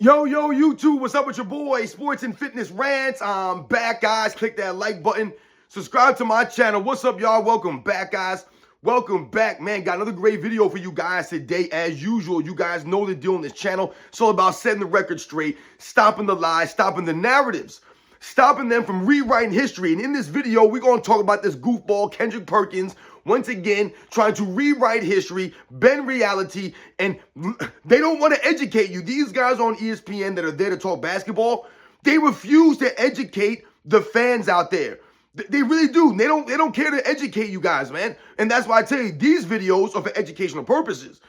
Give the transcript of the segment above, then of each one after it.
Yo, YouTube, what's up with your boy? Sports and Fitness Rants. I'm back, guys. Click that like button. Subscribe to my channel. What's up, y'all? Welcome back, guys. Welcome back, man. Got another great video for you guys today. As usual, you guys know the deal on this channel. It's all about setting the record straight, stopping the lies, stopping the narratives, stopping them from rewriting history. And in this video, we're going to talk about this goofball, Kendrick Perkins, once again, trying to rewrite history, bend reality, and they don't want to educate you. These guys on ESPN that are there to talk basketball, they refuse to educate the fans out there. They really do. They don't care to educate you guys, man. And that's why I tell you, these videos are for educational purposes.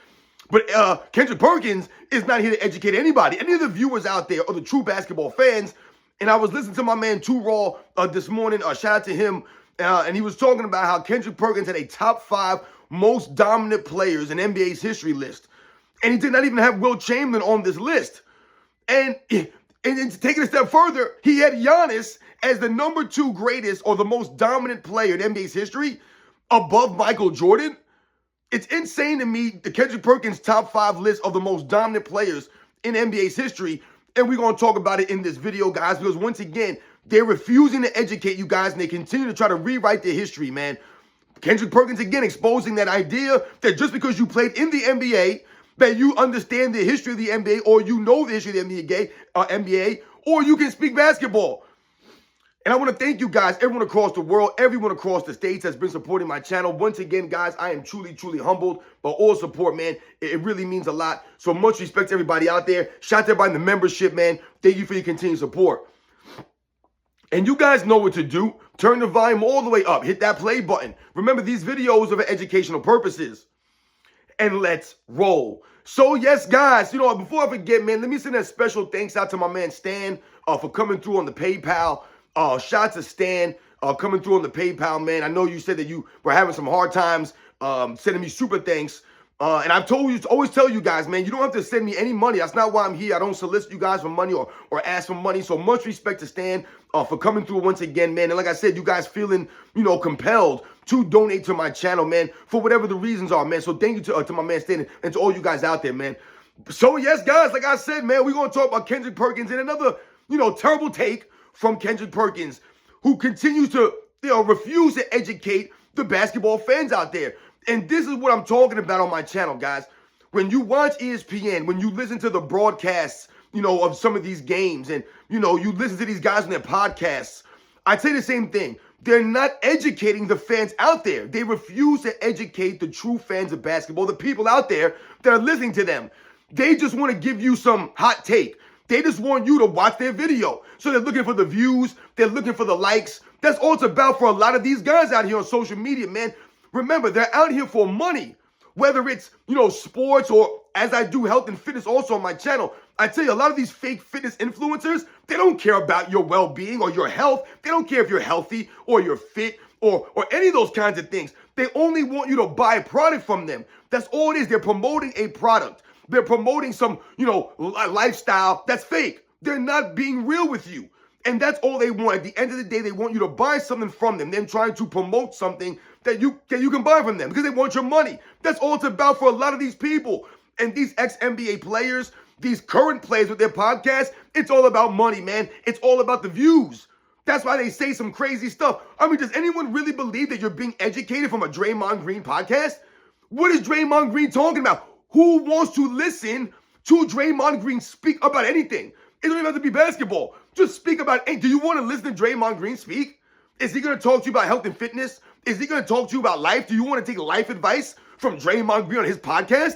But Kendrick Perkins is not here to educate anybody. Any of the viewers out there or the true basketball fans. And I was listening to my man Too Raw this morning. Shout out to him. And he was talking about how Kendrick Perkins had a top 5 most dominant players in NBA's history list. And he did not even have Wilt Chamberlain on this list. And to take it a step further, he had Giannis as the number 2 greatest or the most dominant player in NBA's history above Michael Jordan. It's insane to me, the Kendrick Perkins top 5 list of the most dominant players in NBA's history. And we're going to talk about it in this video, guys, because once again, they're refusing to educate you guys, and they continue to try to rewrite their history, man. Kendrick Perkins, again, exposing that idea that just because you played in the NBA, that you understand the history of the NBA, or you know the history of the NBA, or you can speak basketball. And I want to thank you guys, everyone across the world, everyone across the states has been supporting my channel. Once again, guys, I am truly, truly humbled by all support, man. It really means a lot. So much respect to everybody out there. Shout out to everybody in the membership, man. Thank you for your continued support. And you guys know what to do. Turn the volume all the way up. Hit that play button. Remember, these videos are for educational purposes. And let's roll. So, yes, guys, before I forget, man, let me send a special thanks out to my man Stan for coming through on the PayPal. Shout out to Stan coming through on the PayPal, man. I know you said that you were having some hard times sending me super thanks. And I've always tell you guys, man, you don't have to send me any money. That's not why I'm here. I don't solicit you guys for money or ask for money. So much respect to Stan for coming through once again, man. And like I said, you guys feeling, compelled to donate to my channel, man, for whatever the reasons are, man. So thank you to my man Stan and to all you guys out there, man. So yes, guys, like I said, man, we're going to talk about Kendrick Perkins and another, terrible take from Kendrick Perkins, who continues to, refuse to educate the basketball fans out there. And this is what I'm talking about on my channel, guys. When you watch ESPN, when you listen to the broadcasts, of some of these games, and, you listen to these guys on their podcasts, I'd say the same thing. They're not educating the fans out there. They refuse to educate the true fans of basketball, the people out there that are listening to them. They just want to give you some hot take. They just want you to watch their video. So they're looking for the views. They're looking for the likes. That's all it's about for a lot of these guys out here on social media, man. Remember, they're out here for money. Whether it's, sports or as I do health and fitness also on my channel. I tell you, a lot of these fake fitness influencers, they don't care about your well-being or your health. They don't care if you're healthy or you're fit or any of those kinds of things. They only want you to buy a product from them. That's all it is. They're promoting a product. They're promoting some, lifestyle that's fake. They're not being real with you. And that's all they want. At the end of the day, they want you to buy something from them. They're trying to promote something that you can buy from them because they want your money. That's all it's about for a lot of these people. And these ex-NBA players, these current players with their podcasts, it's all about money, man. It's all about the views. That's why they say some crazy stuff. I mean, does anyone really believe that you're being educated from a Draymond Green podcast? What is Draymond Green talking about? Who wants to listen to Draymond Green speak about anything? It don't even have to be basketball. Just speak about, hey, do you want to listen to Draymond Green speak? Is he going to talk to you about health and fitness? Is he going to talk to you about life? Do you want to take life advice from Draymond Green on his podcast?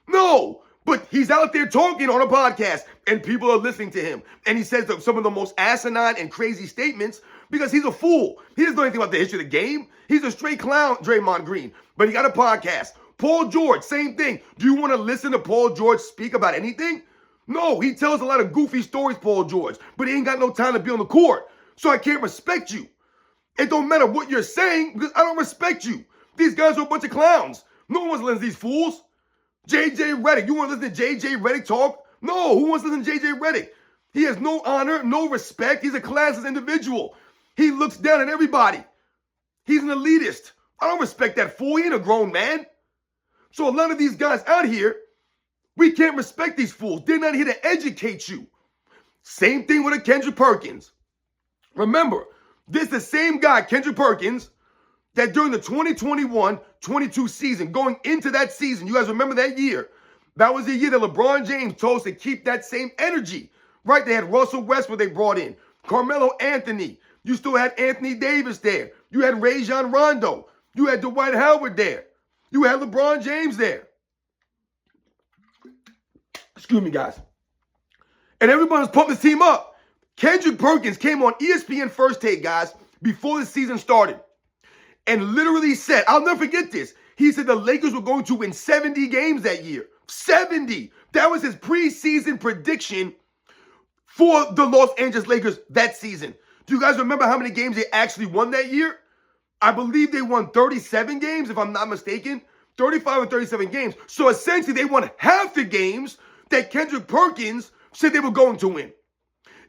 No, but he's out there talking on a podcast and people are listening to him. And he says some of the most asinine and crazy statements because he's a fool. He doesn't know anything about the history of the game. He's a straight clown, Draymond Green, but he got a podcast. Paul George, same thing. Do you want to listen to Paul George speak about anything? No, he tells a lot of goofy stories, Paul George, but he ain't got no time to be on the court. So I can't respect you. It don't matter what you're saying because I don't respect you. These guys are a bunch of clowns. No one wants to listen to these fools. JJ Redick, you want to listen to JJ Redick talk? No, who wants to listen to JJ Redick? He has no honor, no respect. He's a classless individual. He looks down at everybody. He's an elitist. I don't respect that fool. He ain't a grown man. So a lot of these guys out here We can't respect these fools. They're not here to educate you. Same thing with a Kendrick Perkins. Remember, this is the same guy, Kendrick Perkins, that during the 2021-22 season, going into that season, you guys remember that year? That was the year that LeBron James told us to keep that same energy, right? They had Russell Westbrook they brought in, Carmelo Anthony. You still had Anthony Davis there. You had Rajon Rondo. You had Dwight Howard there. You had LeBron James there. Excuse me, guys. And everybody was pumping this team up. Kendrick Perkins came on ESPN First Take, guys, before the season started, and literally said, I'll never forget this. He said the Lakers were going to win 70 games that year. 70. That was his preseason prediction for the Los Angeles Lakers that season. Do you guys remember how many games they actually won that year? I believe they won 37 games, if I'm not mistaken. 35 or 37 games. So essentially, they won half the games that Kendrick Perkins said they were going to win.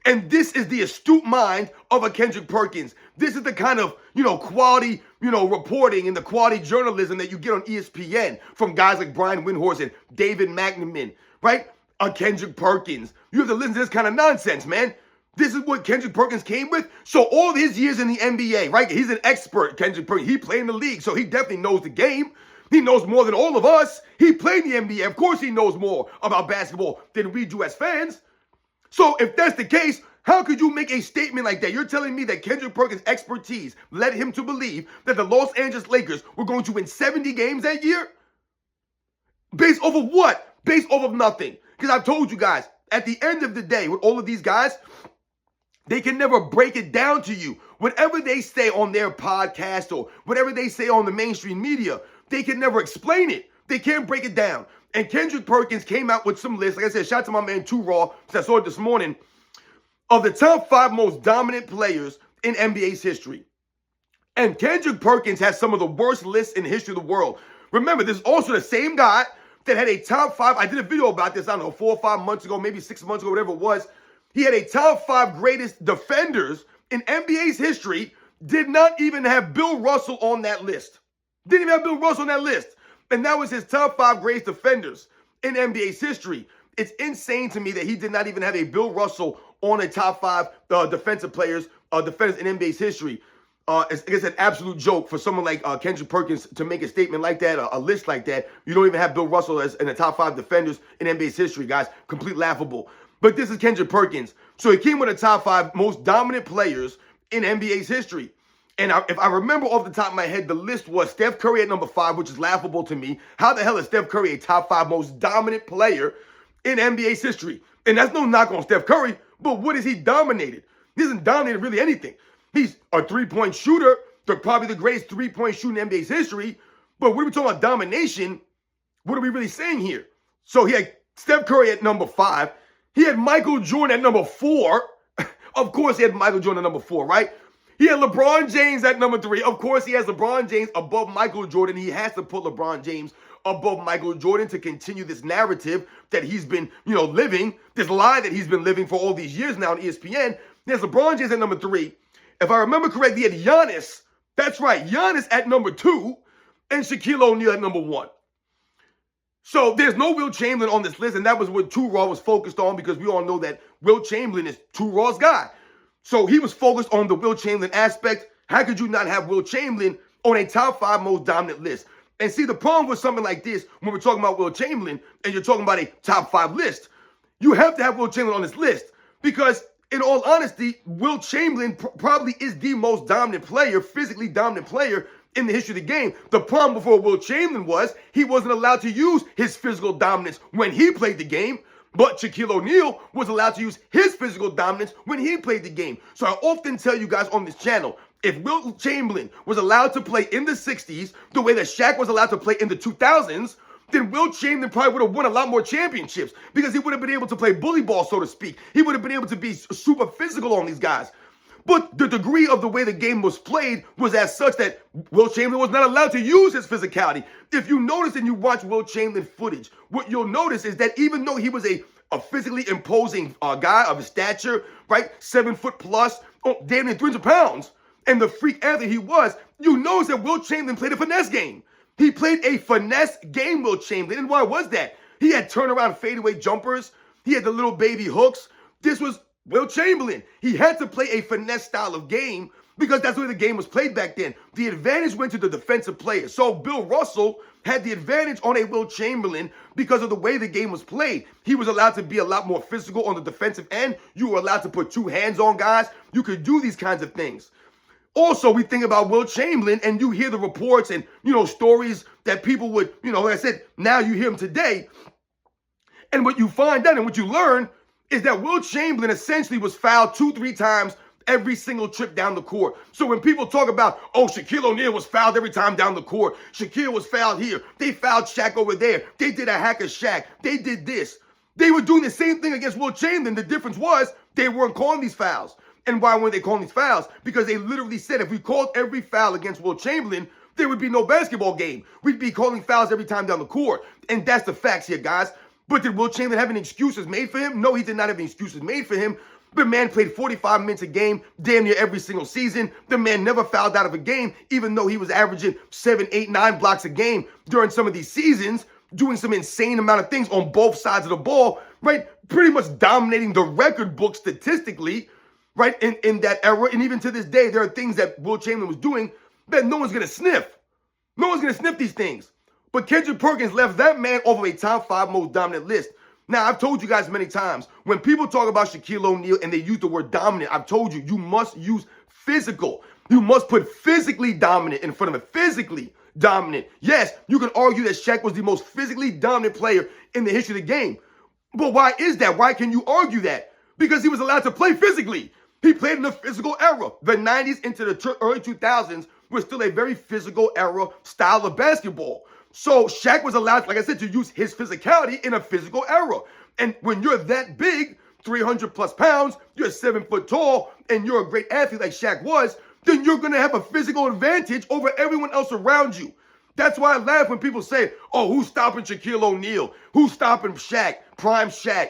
And this is the astute mind of a Kendrick Perkins. This is the kind of, quality, reporting and the quality journalism that you get on ESPN from guys like Brian Windhorst and David McNamara, right? A Kendrick Perkins. You have to listen to this kind of nonsense, man. This is what Kendrick Perkins came with. So all his years in the NBA, right? He's an expert, Kendrick Perkins. He played in the league, so he definitely knows the game. He knows more than all of us. He played in the NBA. Of course he knows more about basketball than we do as fans. So if that's the case, how could you make a statement like that? You're telling me that Kendrick Perkins' expertise led him to believe that the Los Angeles Lakers were going to win 70 games that year? Based off of what? Based off of nothing. Because I've told you guys, at the end of the day, with all of these guys, they can never break it down to you. Whatever they say on their podcast or whatever they say on the mainstream media, they can never explain it. They can't break it down. And Kendrick Perkins came out with some lists. Like I said, shout out to my man Too Raw, because I saw it this morning, of the top 5 most dominant players in NBA's history. And Kendrick Perkins has some of the worst lists in the history of the world. Remember, this is also the same guy that had a top 5. I did a video about this, I don't know, 4 or 5 months ago, maybe 6 months ago, whatever it was. He had a top 5 greatest defenders in NBA's history, did not even have Bill Russell on that list. Didn't even have Bill Russell on that list. And that was his top 5 greatest defenders in NBA's history. It's insane to me that he did not even have a Bill Russell on a top 5 defensive players, defenders in NBA's history. It's an absolute joke for someone like Kendrick Perkins to make a statement like that, a list like that. You don't even have Bill Russell as in the top 5 defenders in NBA's history, guys. Complete laughable. But this is Kendrick Perkins. So he came with the top 5 most dominant players in NBA's history. And if I remember off the top of my head, the list was Steph Curry at number 5, which is laughable to me. How the hell is Steph Curry a top 5 most dominant player in NBA's history? And that's no knock on Steph Curry, but what has he dominated? He hasn't dominated really anything. He's a three-point shooter, probably the greatest three-point shooter in NBA's history. But when we talk about domination, what are we really saying here? So he had Steph Curry at number 5. He had Michael Jordan at number 4. Of course he had Michael Jordan at number 4, right? He had LeBron James at number 3. Of course, he has LeBron James above Michael Jordan. He has to put LeBron James above Michael Jordan to continue this narrative that he's been, living, this lie that he's been living for all these years now on ESPN. He has LeBron James at number 3. If I remember correctly, he had Giannis. That's right, Giannis at number 2 and Shaquille O'Neal at number 1. So there's no Wilt Chamberlain on this list, and that was what Too Raw was focused on because we all know that Wilt Chamberlain is Too Raw's guy. So he was focused on the Wilt Chamberlain aspect. How could you not have Wilt Chamberlain on a top 5 most dominant list? And see, the problem with something like this, when we're talking about Wilt Chamberlain and you're talking about a top 5 list, you have to have Wilt Chamberlain on this list because, in all honesty, Wilt Chamberlain probably is the most dominant player, physically dominant player in the history of the game. The problem before Wilt Chamberlain was he wasn't allowed to use his physical dominance when he played the game. But Shaquille O'Neal was allowed to use his physical dominance when he played the game. So I often tell you guys on this channel, if Wilt Chamberlain was allowed to play in the 60s the way that Shaq was allowed to play in the 2000s, then Wilt Chamberlain probably would have won a lot more championships because he would have been able to play bully ball, so to speak. He would have been able to be super physical on these guys. But the degree of the way the game was played was as such that Wilt Chamberlain was not allowed to use his physicality. If you notice and you watch Wilt Chamberlain footage, what you'll notice is that even though he was a physically imposing guy of his stature, right, 7 foot plus, damn near 300 pounds, and the freak athlete he was, you notice that Wilt Chamberlain played a finesse game. He played a finesse game, Wilt Chamberlain. And why was that? He had turnaround fadeaway jumpers. He had the little baby hooks. This was Wilt Chamberlain. He had to play a finesse style of game because that's the way the game was played back then. The advantage went to the defensive players. So Bill Russell had the advantage on a Wilt Chamberlain because of the way the game was played. He was allowed to be a lot more physical on the defensive end. You were allowed to put two hands on guys. You could do these kinds of things. Also, we think about Wilt Chamberlain, and you hear the reports and, stories that people would, like I said, now you hear them today. And what you find out and what you learn is that Wilt Chamberlain essentially was fouled 2-3 times every single trip down the court. So when people talk about, oh, Shaquille O'Neal was fouled every time down the court. Shaquille was fouled here. They fouled Shaq over there. They did a hack of Shaq. They did this. They were doing the same thing against Wilt Chamberlain. The difference was they weren't calling these fouls. And why weren't they calling these fouls? Because they literally said if we called every foul against Wilt Chamberlain, there would be no basketball game. We'd be calling fouls every time down the court. And that's the facts here, guys. But did Wilt Chamberlain have any excuses made for him? No, he did not have any excuses made for him. The man played 45 minutes a game, damn near every single season. The man never fouled out of a game, even though he was averaging 7, 8, 9 blocks a game during some of these seasons, doing some insane amount of things on both sides of the ball, right? Pretty much dominating the record book statistically, right, in that era. And even to this day, there are things that Wilt Chamberlain was doing that no one's going to sniff. No one's going to sniff these things. But Kendrick Perkins left that man off of a top 5 most dominant list. Now, I've told you guys many times, when people talk about Shaquille O'Neal and they use the word dominant, I've told you, you must use physical. You must put physically dominant in front of it. Physically dominant. Yes, you can argue that Shaq was the most physically dominant player in the history of the game. But why is that? Why can you argue that? Because he was allowed to play physically. He played in the physical era. The 90s into the early 2000s was still a very physical era style of basketball. So Shaq was allowed, like I said, to use his physicality in a physical era. And when you're that big, 300 plus pounds, you're 7 foot tall, and you're a great athlete like Shaq was, then you're going to have a physical advantage over everyone else around you. That's why I laugh when people say, oh, who's stopping Shaquille O'Neal? Who's stopping Shaq? Prime Shaq.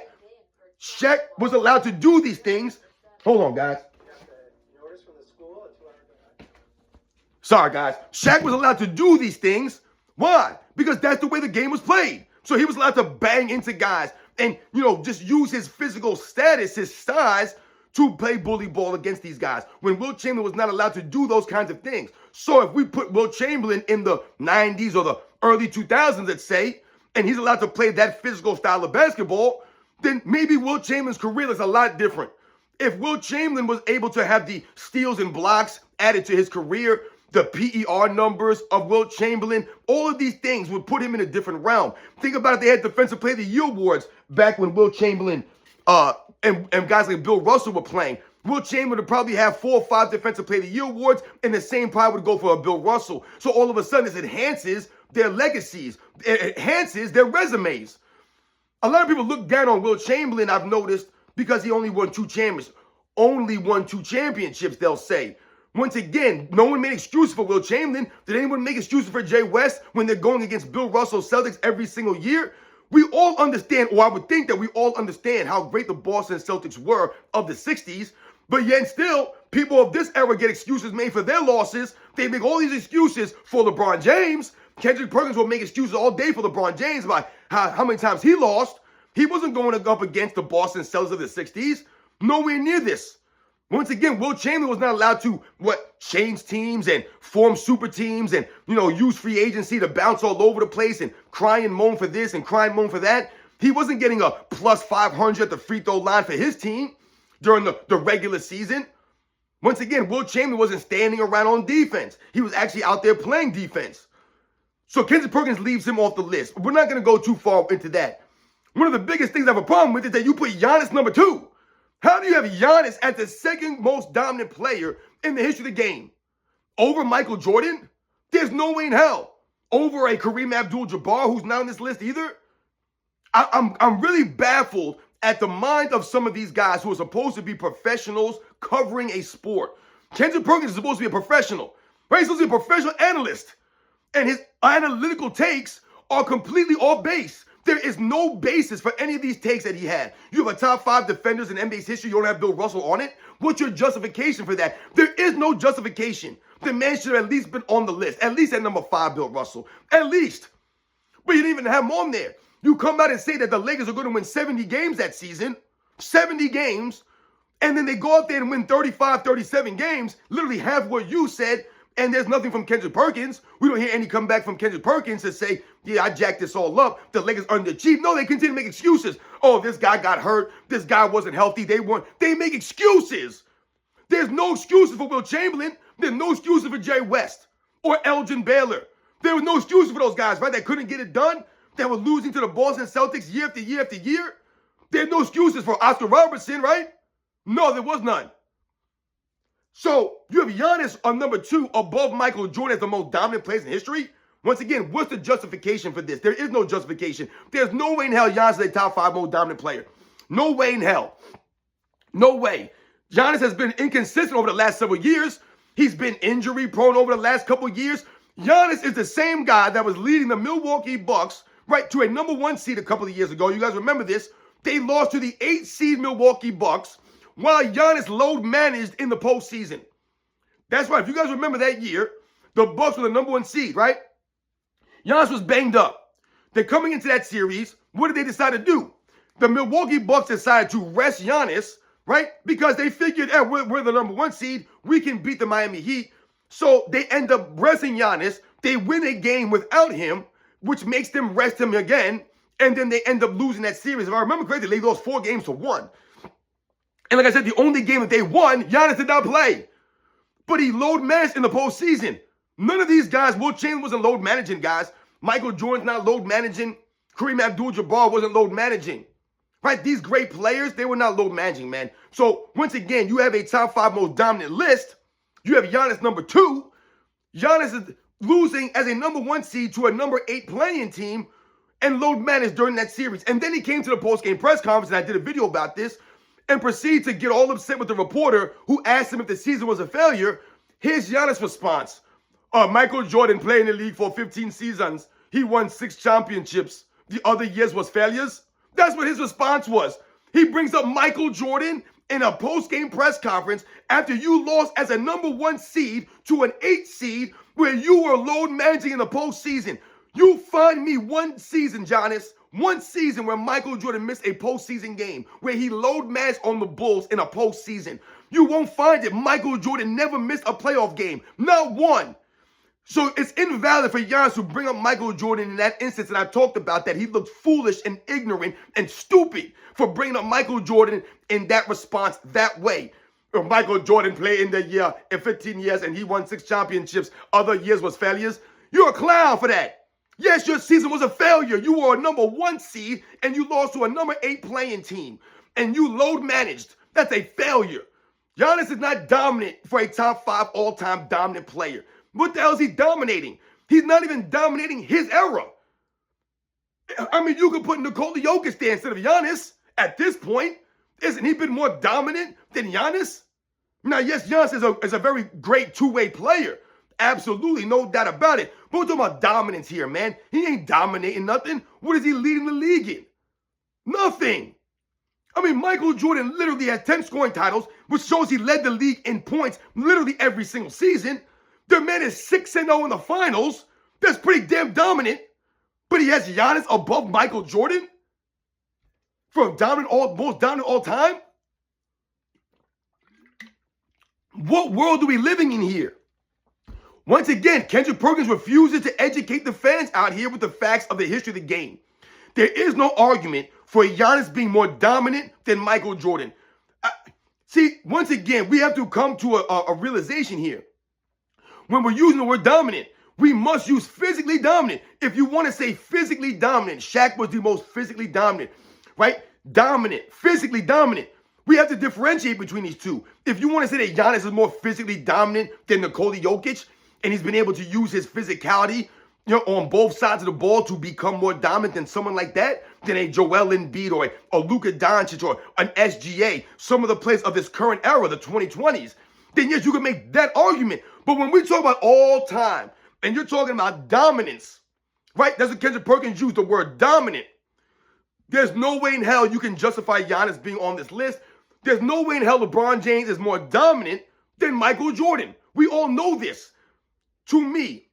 Shaq was allowed to do these things. Hold on, guys. Sorry, guys. Shaq was allowed to do these things. Why? Because that's the way the game was played. So he was allowed to bang into guys and, just use his physical status, his size, to play bully ball against these guys. When Wilt Chamberlain was not allowed to do those kinds of things. So if we put Wilt Chamberlain in the 90s or the early 2000s, let's say, and he's allowed to play that physical style of basketball, then maybe Wilt Chamberlain's career is a lot different. If Wilt Chamberlain was able to have the steals and blocks added to his career, the PER numbers of Wilt Chamberlain, all of these things would put him in a different realm. Think about it, they had Defensive Player of the Year awards back when Wilt Chamberlain and guys like Bill Russell were playing. Wilt Chamberlain would probably have 4 or 5 Defensive Player of the Year awards, and the same probably would go for a Bill Russell. So all of a sudden, this enhances their legacies. It enhances their resumes. A lot of people look down on Wilt Chamberlain, I've noticed, because he only won 2 championships. Only won 2 championships, they'll say. Once again, no one made excuses for Wilt Chamberlain. Did anyone make excuses for Jay West when they're going against Bill Russell Celtics every single year? We all understand, or I would think that we all understand how great the Boston Celtics were of the 60s, but yet still, people of this era get excuses made for their losses. They make all these excuses for LeBron James. Kendrick Perkins will make excuses all day for LeBron James about how many times he lost. He wasn't going up against the Boston Celtics of the 60s. Nowhere near this. Once again, Wilt Chamberlain was not allowed to, change teams and form super teams and, use free agency to bounce all over the place and cry and moan for this and cry and moan for that. He wasn't getting a plus 500 at the free throw line for his team during the regular season. Once again, Wilt Chamberlain wasn't standing around on defense. He was actually out there playing defense. So Kendrick Perkins leaves him off the list. We're not going to go too far into that. One of the biggest things I have a problem with is that you put Giannis number 2. How do you have Giannis as the second most dominant player in the history of the game? Over Michael Jordan? There's no way in hell. Over a Kareem Abdul-Jabbar, who's not on this list either? I'm really baffled at the mind of some of these guys who are supposed to be professionals covering a sport. Kendrick Perkins is supposed to be a professional, right? He's supposed to be a professional analyst. And his analytical takes are completely off base. There is no basis for any of these takes that he had. You have a top 5 defenders in NBA's history. You don't have Bill Russell on it. What's your justification for that? There is no justification. The man should have at least been on the list. At least at number 5, Bill Russell. At least. But you didn't even have him on there. You come out and say that the Lakers are going to win 70 games that season, 70 games, and then they go out there and win 35, 37 games, literally half what you said, and there's nothing from Kendrick Perkins. We don't hear any comeback from Kendrick Perkins to say, yeah, I jacked this all up. The Lakers underachieved. No, they continue to make excuses. Oh, this guy got hurt. This guy wasn't healthy. They make excuses. There's no excuses for Wilt Chamberlain. There's no excuses for Jay West or Elgin Baylor. There was no excuses for those guys, right? That couldn't get it done. That were losing to the Boston Celtics year after year after year. There's no excuses for Oscar Robertson, right? No, there was none. So you have Giannis on number 2 above Michael Jordan as the most dominant players in history. Once again, what's the justification for this? There is no justification. There's no way in hell Giannis is a top 5 most dominant player. No way in hell. No way. Giannis has been inconsistent over the last several years. He's been injury prone over the last couple of years. Giannis is the same guy that was leading the Milwaukee Bucks, right, to a number 1 seed a couple of years ago. You guys remember this. They lost to the 8th seed Milwaukee Bucks while Giannis load managed in the postseason. That's right. If you guys remember that year, the Bucks were the number 1 seed, right? Giannis was banged up. They're coming into that series. What did they decide to do? The Milwaukee Bucks decided to rest Giannis, right? Because they figured, hey, we're the number 1 seed. We can beat the Miami Heat. So they end up resting Giannis. They win a game without him, which makes them rest him again. And then they end up losing that series. If I remember correctly, they lost 4 games to 1. And like I said, the only game that they won, Giannis did not play. But he load managed in the postseason. None of these guys, Wilt Chamberlain wasn't load managing, guys. Michael Jordan's not load managing. Kareem Abdul-Jabbar wasn't load managing. Right? These great players, they were not load managing, man. So once again, you have a top 5 most dominant list. You have Giannis number 2. Giannis is losing as a number 1 seed to a number 8 playing team and load managed during that series. And then he came to the post-game press conference, and I did a video about this, and proceeded to get all upset with the reporter who asked him if the season was a failure. Here's Giannis' response. Michael Jordan played in the league for 15 seasons. He won 6 championships. The other years was failures. That's what his response was. He brings up Michael Jordan in a post-game press conference after you lost as a number 1 seed to an 8 seed where you were load managing in the postseason. You find me 1 season, Giannis, 1 season where Michael Jordan missed a postseason game, where he load managed on the Bulls in a postseason. You won't find it. Michael Jordan never missed a playoff game. Not 1. So it's invalid for Giannis to bring up Michael Jordan in that instance that I talked about, that he looked foolish and ignorant and stupid for bringing up Michael Jordan in that response that way. Michael Jordan played in the year in 15 years and he won 6 championships. Other years was failures. You're a clown for that. Yes, your season was a failure. You were a number 1 seed and you lost to a number 8 playing team and you load managed. That's a failure. Giannis is not dominant for a top 5 all-time dominant player. What the hell is he dominating? He's not even dominating his era. I mean, you could put Nikola Jokic there instead of Giannis at this point. Isn't he been more dominant than Giannis? Now, yes, Giannis is a very great 2-way player. Absolutely, no doubt about it. But we're talking about dominance here, man. He ain't dominating nothing. What is he leading the league in? Nothing. I mean, Michael Jordan literally has 10 scoring titles, which shows he led the league in points literally every single season. The man is 6-0 in the finals. That's pretty damn dominant. But he has Giannis above Michael Jordan for most dominant all time? What world are we living in here? Once again, Kendrick Perkins refuses to educate the fans out here with the facts of the history of the game. There is no argument for Giannis being more dominant than Michael Jordan. See, once again, we have to come to a realization here. When we're using the word dominant, we must use physically dominant. If you want to say physically dominant, Shaq was the most physically dominant, right? Dominant, physically dominant. We have to differentiate between these two. If you want to say that Giannis is more physically dominant than Nikola Jokic, and he's been able to use his physicality, on both sides of the ball to become more dominant than someone like that, than a Joel Embiid or a Luka Doncic or an SGA, some of the players of this current era, the 2020s, then yes, you can make that argument. But when we talk about all time, and you're talking about dominance, right? That's what Kendrick Perkins used, the word dominant. There's no way in hell you can justify Giannis being on this list. There's no way in hell LeBron James is more dominant than Michael Jordan. We all know this. To me,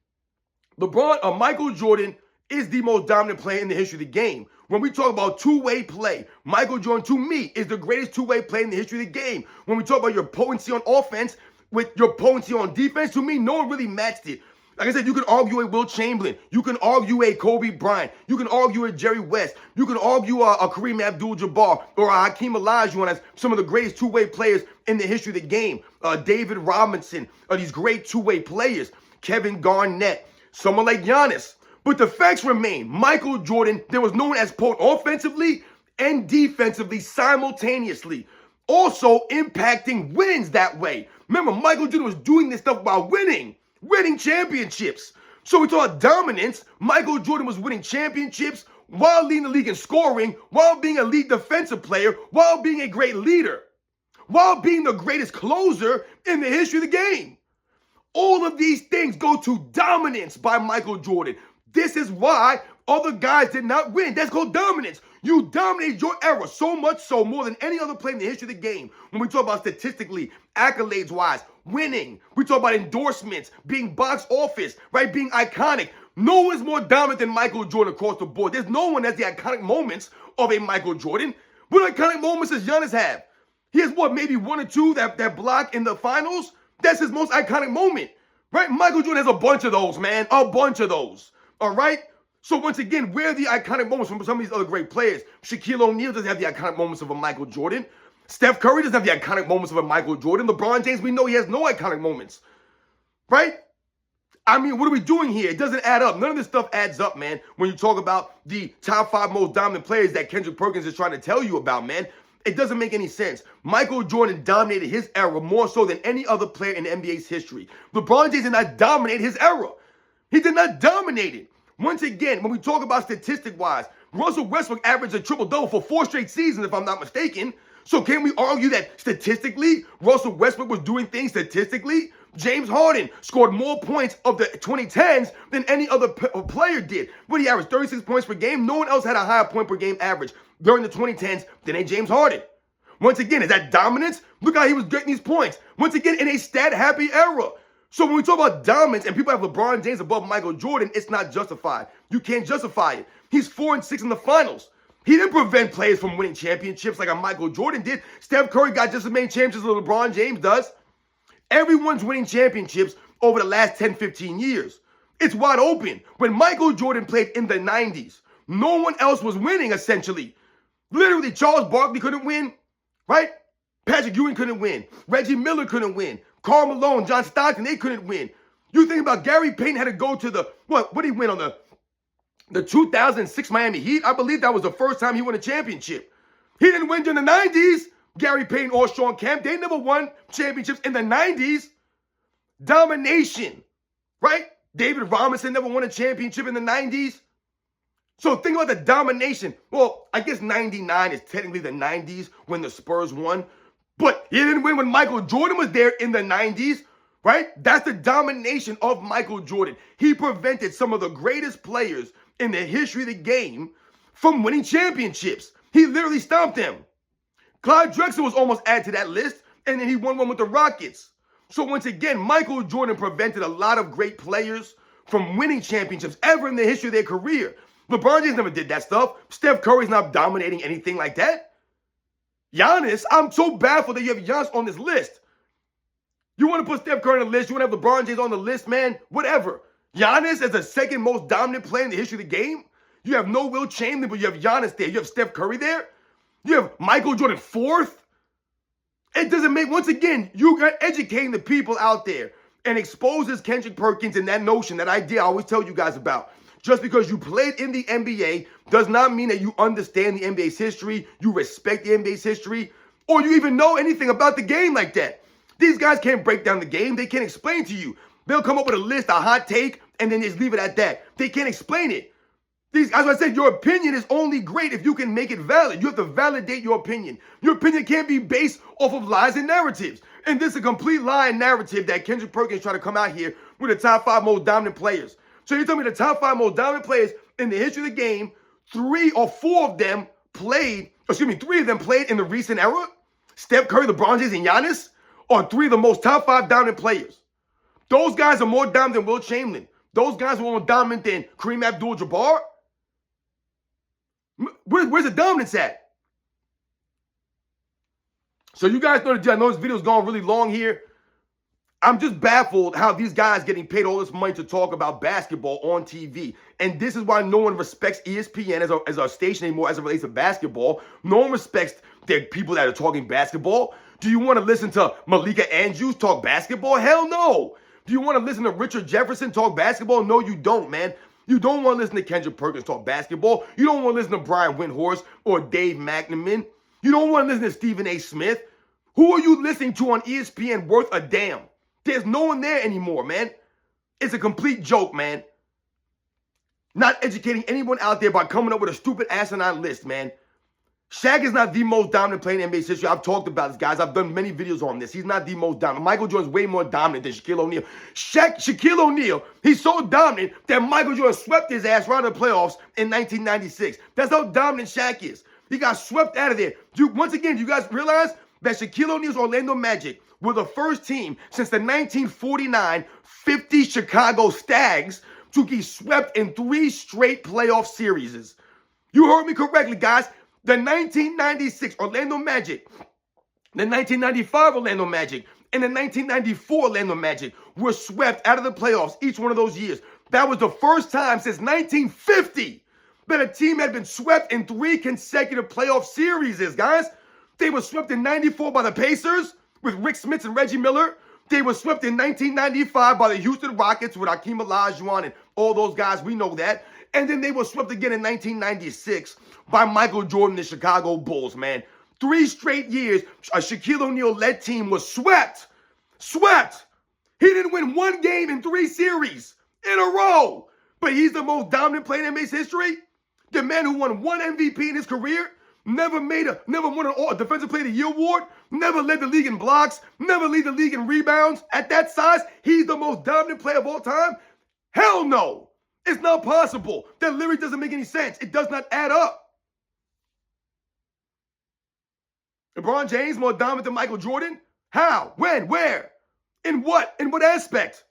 Michael Jordan is the most dominant player in the history of the game. When we talk about two-way play, Michael Jordan, to me, is the greatest two-way play in the history of the game. When we talk about your potency on offense with your potency on defense, to me, no one really matched it. Like I said, you can argue a Wilt Chamberlain. You can argue a Kobe Bryant. You can argue a Jerry West. You can argue a Kareem Abdul-Jabbar or a Hakeem Olajuwon as some of the greatest two-way players in the history of the game. David Robinson, these great two-way players. Kevin Garnett, someone like Giannis. But the facts remain. Michael Jordan, there was no one as potent offensively and defensively simultaneously. Also impacting wins that way. Remember, Michael Jordan was doing this stuff while winning championships. So we talk about dominance. Michael Jordan was winning championships while leading the league in scoring, while being a lead defensive player, while being a great leader, while being the greatest closer in the history of the game. All of these things go to dominance by Michael Jordan. This is why other guys did not win. That's called dominance. You dominated your era so much so, more than any other player in the history of the game. When we talk about statistically, accolades-wise, winning, we talk about endorsements, being box office, right, being iconic. No one's more dominant than Michael Jordan across the board. There's no one that's the iconic moments of a Michael Jordan. What iconic moments does Giannis have? He has what, maybe one or two that block in the finals? That's his most iconic moment, right? Michael Jordan has a bunch of those, man, a bunch of those, all right? So once again, where are the iconic moments from some of these other great players? Shaquille O'Neal doesn't have the iconic moments of a Michael Jordan. Steph Curry doesn't have the iconic moments of a Michael Jordan. LeBron James, we know he has no iconic moments, right? I mean, what are we doing here? It doesn't add up. None of this stuff adds up, man, when you talk about the top 5 most dominant players that Kendrick Perkins is trying to tell you about, man. It doesn't make any sense. Michael Jordan dominated his era more so than any other player in the NBA's history. LeBron James did not dominate his era. He did not dominate it. Once again, when we talk about statistic-wise, Russell Westbrook averaged a triple-double for 4 straight seasons, if I'm not mistaken. So can we argue that statistically, Russell Westbrook was doing things statistically? James Harden scored more points of the 2010s than any other player did. But he averaged 36 points per game. No one else had a higher point per game average during the 2010s than a James Harden. Once again, is that dominance? Look how he was getting these points. Once again, in a stat-happy era. So when we talk about dominance and people have LeBron James above Michael Jordan, it's not justified. You can't justify it. He's 4-6 in the finals. He didn't prevent players from winning championships like a Michael Jordan did. Steph Curry got just as many championships as LeBron James does. Everyone's winning championships over the last 10, 15 years. It's wide open. When Michael Jordan played in the 90s, no one else was winning, essentially. Literally, Charles Barkley couldn't win, right? Patrick Ewing couldn't win. Reggie Miller couldn't win. Karl Malone, John Stockton, they couldn't win. You think about Gary Payton had to go to the, what did he win on the 2006 Miami Heat? I believe that was the first time he won a championship. He didn't win during the 90s. Gary Payton or Sean Kemp, they never won championships in the 90s. Domination, right? David Robinson never won a championship in the 90s. So think about the domination. Well, I guess 99 is technically the 90s when the Spurs won. But he didn't win when Michael Jordan was there in the 90s, right? That's the domination of Michael Jordan. He prevented some of the greatest players in the history of the game from winning championships. He literally stopped them. Clyde Drexler was almost added to that list, and then he won one with the Rockets. So once again, Michael Jordan prevented a lot of great players from winning championships ever in the history of their career. LeBron James never did that stuff. Steph Curry's not dominating anything like that. Giannis, I'm so baffled that you have Giannis on this list. You want to put Steph Curry on the list, you want to have LeBron James on the list, man, whatever. Giannis is the second most dominant player in the history of the game. You have no Wilt Chamberlain, but you have Giannis there. You have Steph Curry there. You have Michael Jordan fourth. It doesn't make, once again, you got educating the people out there and exposes Kendrick Perkins and that notion, that idea I always tell you guys about. Just because you played in the NBA does not mean that you understand the NBA's history, you respect the NBA's history, or you even know anything about the game like that. These guys can't break down the game. They can't explain to you. They'll come up with a list, a hot take, and then just leave it at that. They can't explain it. As I said, your opinion is only great if you can make it valid. You have to validate your opinion. Your opinion can't be based off of lies and narratives. And this is a complete lie and narrative that Kendrick Perkins trying to come out here with the top 5 most dominant players. So you tell me the top 5 most dominant players in the history of the game, 3 or 4 of them played, 3 of them played in the recent era? Steph Curry, LeBron James, and Giannis are 3 of the most top 5 dominant players. Those guys are more dominant than Wilt Chamberlain. Those guys are more dominant than Kareem Abdul-Jabbar. Where's the dominance at? So you guys know the deal. I know this video's going really long here. I'm just baffled how these guys getting paid all this money to talk about basketball on TV. And this is why no one respects ESPN as a station anymore as it relates to basketball. No one respects the people that are talking basketball. Do you want to listen to Malika Andrews talk basketball? Hell no. Do you want to listen to Richard Jefferson talk basketball? No, you don't, man. You don't want to listen to Kendrick Perkins talk basketball. You don't want to listen to Brian Windhorst or Dave McNamara. You don't want to listen to Stephen A. Smith. Who are you listening to on ESPN worth a damn? There's no one there anymore, man. It's a complete joke, man. Not educating anyone out there by coming up with a stupid asinine list, man. Shaq is not the most dominant player in NBA's history. I've talked about this, guys. I've done many videos on this. He's not the most dominant. Michael Jordan's way more dominant than Shaquille O'Neal. Shaquille O'Neal, he's so dominant that Michael Jordan swept his ass right in the playoffs in 1996. That's how dominant Shaq is. He got swept out of there. Once again, you guys realize that Shaquille O'Neal's Orlando Magic were the first team since the 1949-50 Chicago Stags to get swept in 3 straight playoff series. You heard me correctly, guys. The 1996 Orlando Magic, the 1995 Orlando Magic, and the 1994 Orlando Magic were swept out of the playoffs each one of those years. That was the first time since 1950 that a team had been swept in 3 consecutive playoff series, guys. They were swept in 94 by the Pacers with Rick Smits and Reggie Miller. They were swept in 1995 by the Houston Rockets with Hakeem Olajuwon and all those guys. We know that. And then they were swept again in 1996 by Michael Jordan and the Chicago Bulls, man. 3 straight years, a Shaquille O'Neal-led team was swept. Swept. He didn't win 1 game in 3 series in a row. But he's the most dominant player in NBA's history. The man who won 1 MVP in his career, never won an Defensive Player of the Year award, never led the league in blocks, never led the league in rebounds. At that size, he's the most dominant player of all time? Hell no. It's not possible. That literally doesn't make any sense. It does not add up. LeBron James more dominant than Michael Jordan? How? When? Where? In what? In what aspect?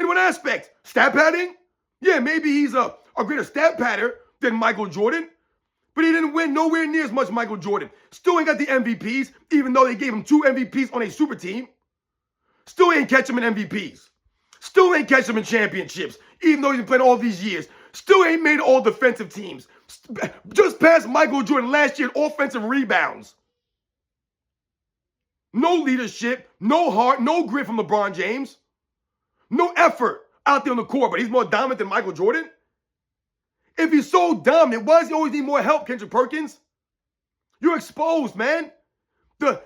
In what aspect? Stat padding? Yeah, maybe he's a greater stat padder than Michael Jordan, but he didn't win nowhere near as much as Michael Jordan. Still ain't got the MVPs, even though they gave him 2 MVPs on a super team. Still ain't catch him in MVPs. Still ain't catch him in championships, even though he's been playing all these years. Still ain't made all defensive teams. Just passed Michael Jordan last year in offensive rebounds. No leadership, no heart, no grit from LeBron James. No effort out there on the court, but he's more dominant than Michael Jordan? If he's so dominant, why does he always need more help, Kendrick Perkins? You're exposed, man. The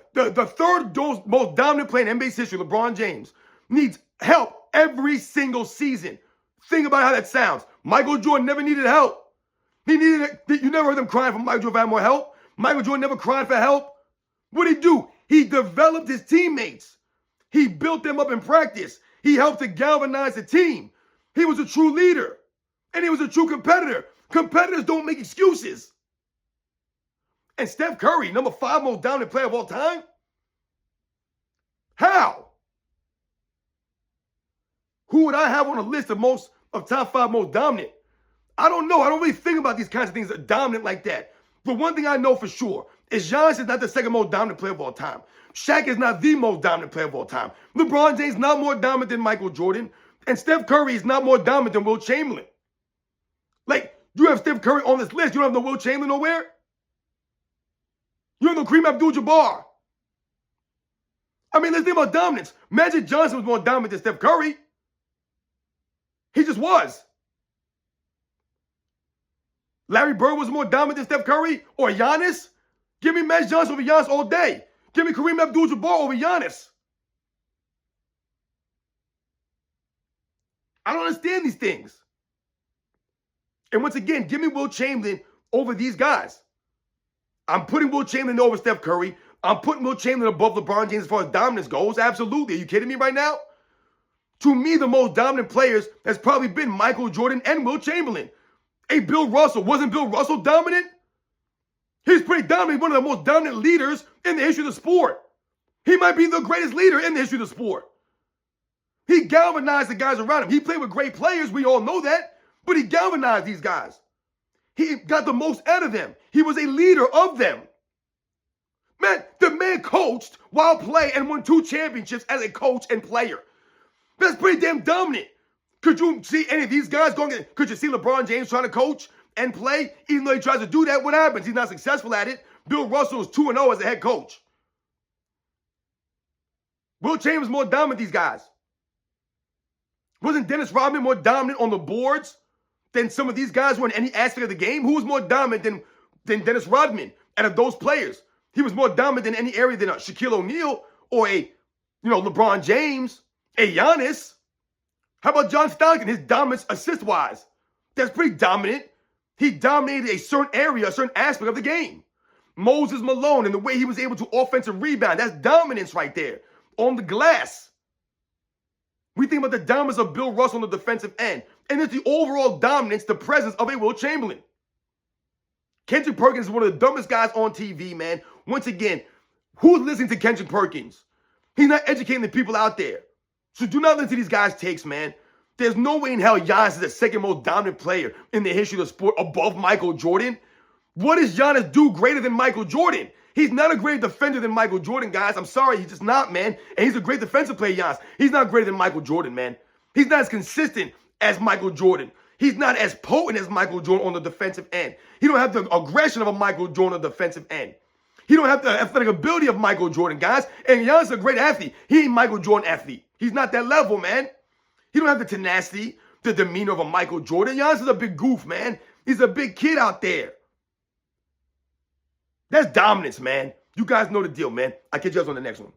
third most dominant player in NBA's history, LeBron James, needs help every single season. Think about how that sounds. Michael Jordan never needed help. He needed it. You never heard them crying for Michael Jordan for more help. Michael Jordan never cried for help. What did he do? He developed his teammates. He built them up in practice. He helped to galvanize the team. He was a true leader. And he was a true competitor. Competitors don't make excuses. And Steph Curry, number 5 most dominant player of all time? How? Who would I have on a list of top 5 most dominant? I don't know. I don't really think about these kinds of things that are dominant like that. But one thing I know for sure is Giannis is not the 2nd most dominant player of all time. Shaq is not the most dominant player of all time. LeBron James is not more dominant than Michael Jordan. And Steph Curry is not more dominant than Wilt Chamberlain. Like, you have Steph Curry on this list. You don't have no Wilt Chamberlain nowhere? You have no Kareem Abdul-Jabbar. I mean, let's think about dominance. Magic Johnson was more dominant than Steph Curry. He just was. Larry Bird was more dominant than Steph Curry or Giannis. Give me Magic Johnson over Giannis all day. Give me Kareem Abdul-Jabbar over Giannis. I don't understand these things. And once again, give me Wilt Chamberlain over these guys. I'm putting Wilt Chamberlain over Steph Curry. I'm putting Wilt Chamberlain above LeBron James as far as dominance goes. Absolutely. Are you kidding me right now? To me, the most dominant players has probably been Michael Jordan and Wilt Chamberlain. Hey, Bill Russell. Wasn't Bill Russell dominant? He's pretty dominant. One of the most dominant leaders in the history of the sport. He might be the greatest leader in the history of the sport. He galvanized the guys around him. He played with great players. We all know that. But he galvanized these guys. He got the most out of them. He was a leader of them. Man, the man coached while playing and won 2 championships as a coach and player. That's pretty damn dominant. Could you see any of these guys going? Could you see LeBron James trying to coach and play? Even though he tries to do that, what happens? He's not successful at it. Bill Russell is 2-0 as a head coach. Wilt Chamberlain more dominant than these guys. Wasn't Dennis Rodman more dominant on the boards than some of these guys were in any aspect of the game? Who was more dominant than Dennis Rodman? And of those players, he was more dominant in any area than a Shaquille O'Neal or a, LeBron James, a Giannis. How about John Stockton, his dominance assist-wise? That's pretty dominant. He dominated a certain area, a certain aspect of the game. Moses Malone and the way he was able to offensive rebound, that's dominance right there on the glass. We think about the dominance of Bill Russell on the defensive end. And it's the overall dominance, the presence of a Wilt Chamberlain. Kendrick Perkins is one of the dumbest guys on TV, man. Once again, who's listening to Kendrick Perkins? He's not educating the people out there. So do not listen to these guys' takes, man. There's no way in hell Giannis is the second most dominant player in the history of the sport above Michael Jordan. What does Giannis do greater than Michael Jordan? He's not a great defender than Michael Jordan, guys. I'm sorry, he's just not, man. And he's a great defensive player, Giannis. He's not greater than Michael Jordan, man. He's not as consistent as Michael Jordan. He's not as potent as Michael Jordan on the defensive end. He don't have the aggression of a Michael Jordan on the defensive end. He don't have the athletic ability of Michael Jordan, guys. And Giannis is a great athlete. He ain't Michael Jordan athlete. He's not that level, man. He don't have the tenacity, the demeanor of a Michael Jordan. Giannis is a big goof, man. He's a big kid out there. That's dominance, man. You guys know the deal, man. I'll catch you guys on the next one.